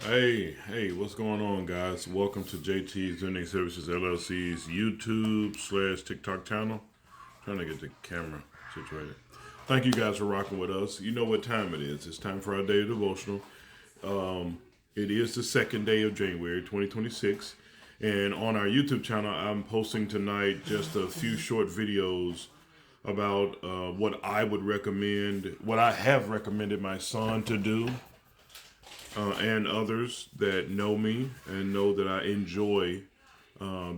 Hey, what's going on, guys? Welcome to JT's Lending Services LLC's YouTube/TikTok channel. Trying to get the camera situated. Thank you guys for rocking with us. You know what time it is. It's time for our daily devotional. It is the second day of January 2026. And on our YouTube channel, I'm posting tonight just a few short videos about what I would recommend, what I have recommended my son to do and others that know me and know that I enjoy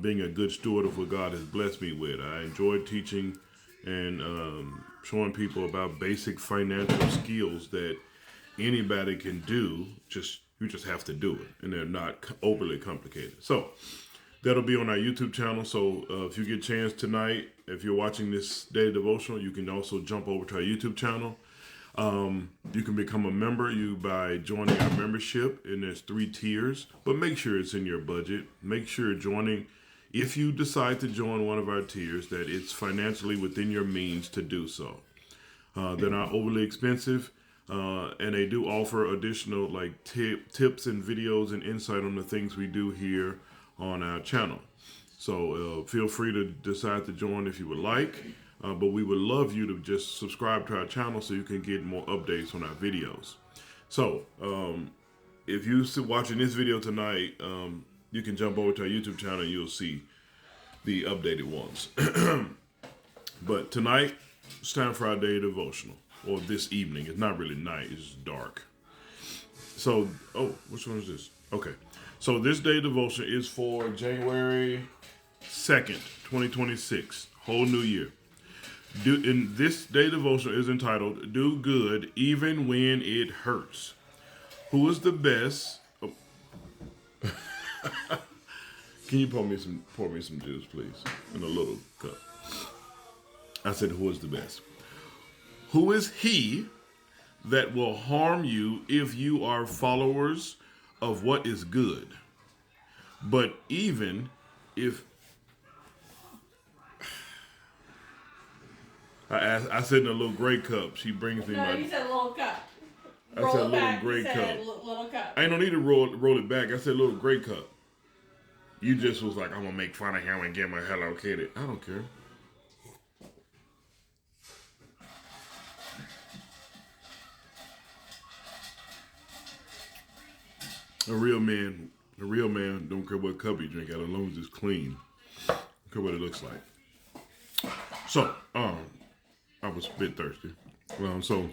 being a good steward of what God has blessed me with. I enjoy teaching and showing people about basic financial skills that anybody can do. Just you just have to do it, and they're not overly complicated. So that'll be on our YouTube channel. So if you get a chance tonight, if you're watching this daily devotional, you can also jump over to our YouTube channel. You can become a member by joining our membership, and there's three tiers, but make sure it's in your budget. Make sure joining, if you decide to join one of our tiers, that it's financially within your means to do so. They're not overly expensive, and they do offer additional like tips and videos and insight on the things we do here on our channel. So feel free to decide to join if you would like. But we would love you to just subscribe to our channel so you can get more updates on our videos. So if you're watching this video tonight, you can jump over to our YouTube channel and you'll see the updated ones. But tonight, it's time for our daily devotional. Or this evening. It's not really night, it's dark. So, which one is this? Okay. So this daily devotion is for January 2nd, 2026. Whole new year. In this day devotion is entitled "Do Good Even When It Hurts." Who is the best? Oh. Can you pour me some juice, please, in a little cup? I said, who is the best? Who is he that will harm you if you are followers of what is good? But even if I said in a little gray cup. She brings me No, you said little cup. I said a little gray cup. Little cup. I ain't no need to roll it back. I said little gray cup. You just was like, I'm gonna make fun of him and get my Hello Kitty. I don't care. A real man don't care what cup you drink out, as long as it's clean. Don't care what it looks like. So, I was a bit thirsty. So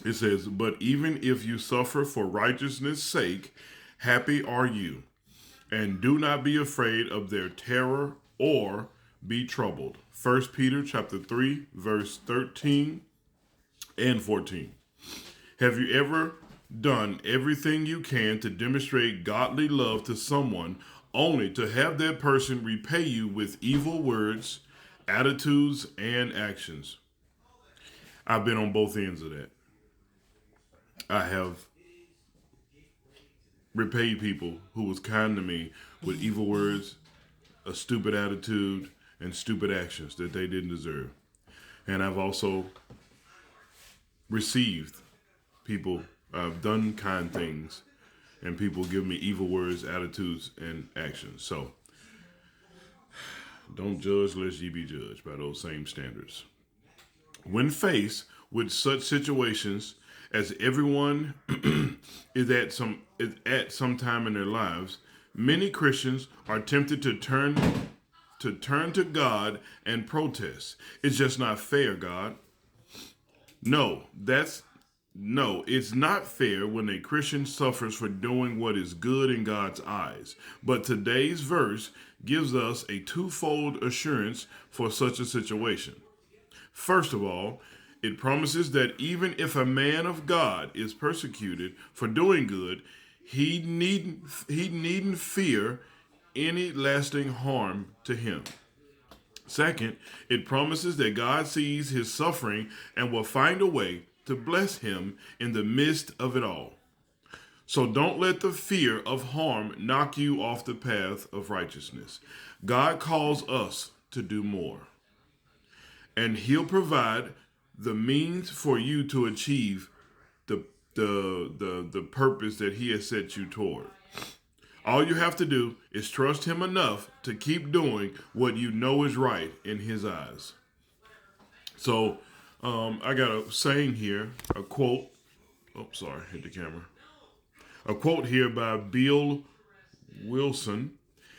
it says, but even if you suffer for righteousness' sake, happy are you, and do not be afraid of their terror or be troubled. 1 Peter chapter 3, verse 13 and 14. Have you ever done everything you can to demonstrate godly love to someone only to have that person repay you with evil words, attitudes, and actions? I've been on both ends of that. I have repaid people who was kind to me with evil words, a stupid attitude, and stupid actions that they didn't deserve. And I've also received people, I've done kind things, and people give me evil words, attitudes, and actions. So don't judge lest ye be judged by those same standards. When faced with such situations, as everyone is at some time in their lives, many Christians are tempted to turn to God and protest. It's just not fair, God. No, it's not fair when a Christian suffers for doing what is good in God's eyes. But today's verse gives us a twofold assurance for such a situation. First of all, it promises that even if a man of God is persecuted for doing good, he needn't fear any lasting harm to him. Second, it promises that God sees his suffering and will find a way to bless him in the midst of it all. So don't let the fear of harm knock you off the path of righteousness. God calls us to do more, and he'll provide the means for you to achieve the purpose that he has set you toward. All you have to do is trust him enough to keep doing what you know is right in his eyes. So I got a saying here, a quote. Oh, sorry, hit the camera. A quote here by Bill Wilson,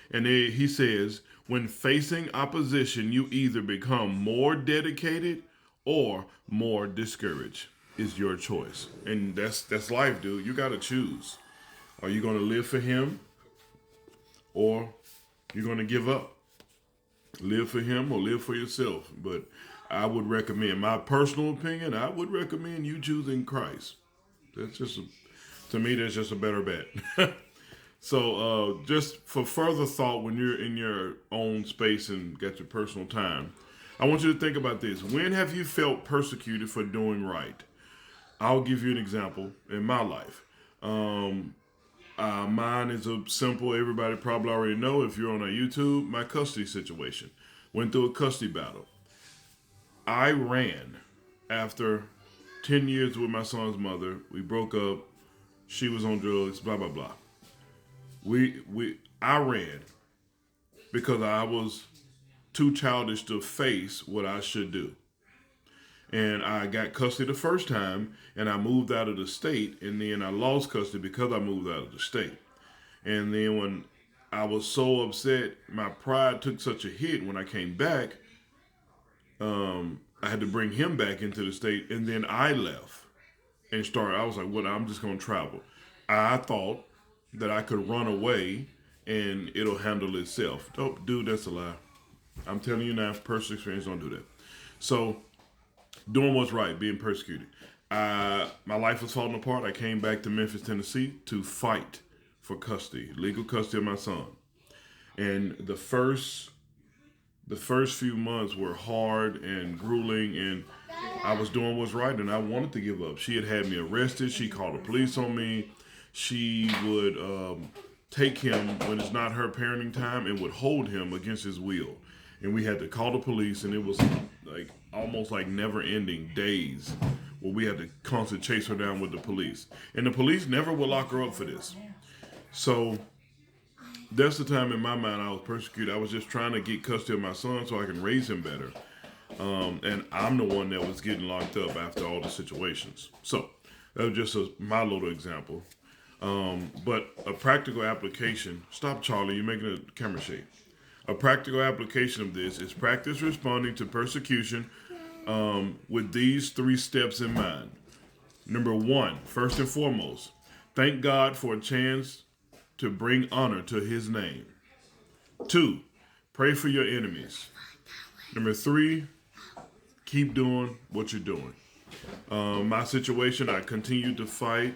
and he says, "When facing opposition, you either become more dedicated or more discouraged. It's your choice." And that's life, dude. You got to choose. Are you going to live for him, or you're going to give up? Live for him or live for yourself. But I would recommend, my personal opinion, I would recommend you choosing Christ. That's just, to me, that's just a better bet. So just for further thought, when you're in your own space and got your personal time, I want you to think about this. When have you felt persecuted for doing right? I'll give you an example in my life. Mine is a simple, everybody probably already know if you're on our YouTube, my custody situation. Went through a custody battle. I ran after 10 years with my son's mother. We broke up. She was on drugs, blah, blah, blah. I ran because I was too childish to face what I should do. And I got custody the first time, and I moved out of the state, and then I lost custody because I moved out of the state. And then when I was so upset, my pride took such a hit when I came back, I had to bring him back into the state, and then I left and started. I was like, well, I'm just going to travel. I thought that I could run away and it'll handle itself. Oh, dude, that's a lie. I'm telling you now, personal experience, don't do that. So, doing what's right, being persecuted. My life was falling apart. I came back to Memphis, Tennessee to fight for custody, legal custody of my son. And the first few months were hard and grueling, and I was doing what's right, and I wanted to give up. She had me arrested. She called the police on me. She would take him when it's not her parenting time and would hold him against his will. And we had to call the police, and it was like almost like never-ending days where we had to constantly chase her down with the police. And the police never would lock her up for this. So that's the time in my mind I was persecuted. I was just trying to get custody of my son so I can raise him better. And I'm the one that was getting locked up after all the situations. So that was just my little example. But a practical application, stop Charlie, you're making a camera shake. A practical application of this is practice responding to persecution with these 3 steps in mind. Number 1, first and foremost, thank God for a chance to bring honor to his name. 2, pray for your enemies. Number 3, keep doing what you're doing. My situation, I continued to fight.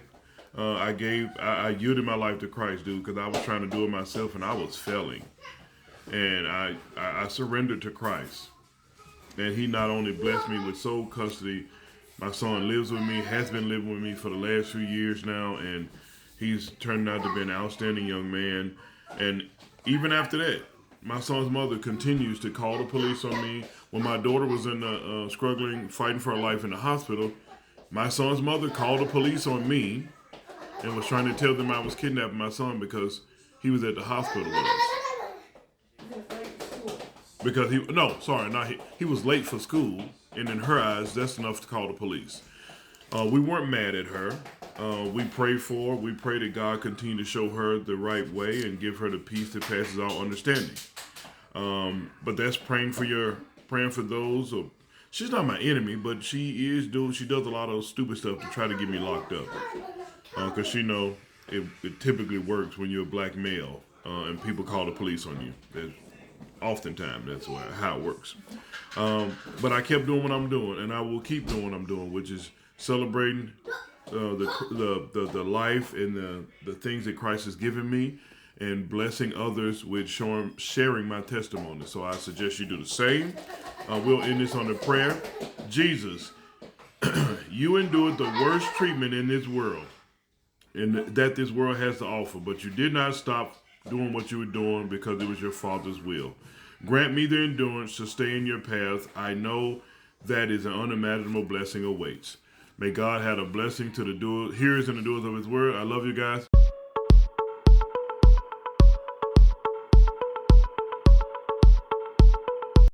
I yielded my life to Christ, dude, because I was trying to do it myself and I was failing. And I surrendered to Christ. And he not only blessed me with sole custody, my son lives with me, has been living with me for the last few years now, and he's turned out to be an outstanding young man. And even after that, my son's mother continues to call the police on me. When my daughter was in the struggling, fighting for her life in the hospital, my son's mother called the police on me and was trying to tell them I was kidnapping my son because he was at the hospital with us. Because he was late for school, and in her eyes, that's enough to call the police. We weren't mad at her. We prayed for her. We pray that God continue to show her the right way and give her the peace that passes all understanding. But that's praying for those. She's not my enemy, but she does a lot of stupid stuff to try to get me locked up. Because she know it typically works when you're a black male and people call the police on you. Oftentimes, that's how it works. But I kept doing what I'm doing, and I will keep doing what I'm doing, which is celebrating the life and the things that Christ has given me, and blessing others with sharing my testimony. So I suggest you do the same. We'll end this on a prayer. Jesus, you endured the worst treatment in this world, and that this world has to offer, but you did not stop doing what you were doing because it was your Father's will. Grant me the endurance to stay in your path. I know that is an unimaginable blessing awaits. May God add a blessing to the hearers and the doers of his word. I love you guys.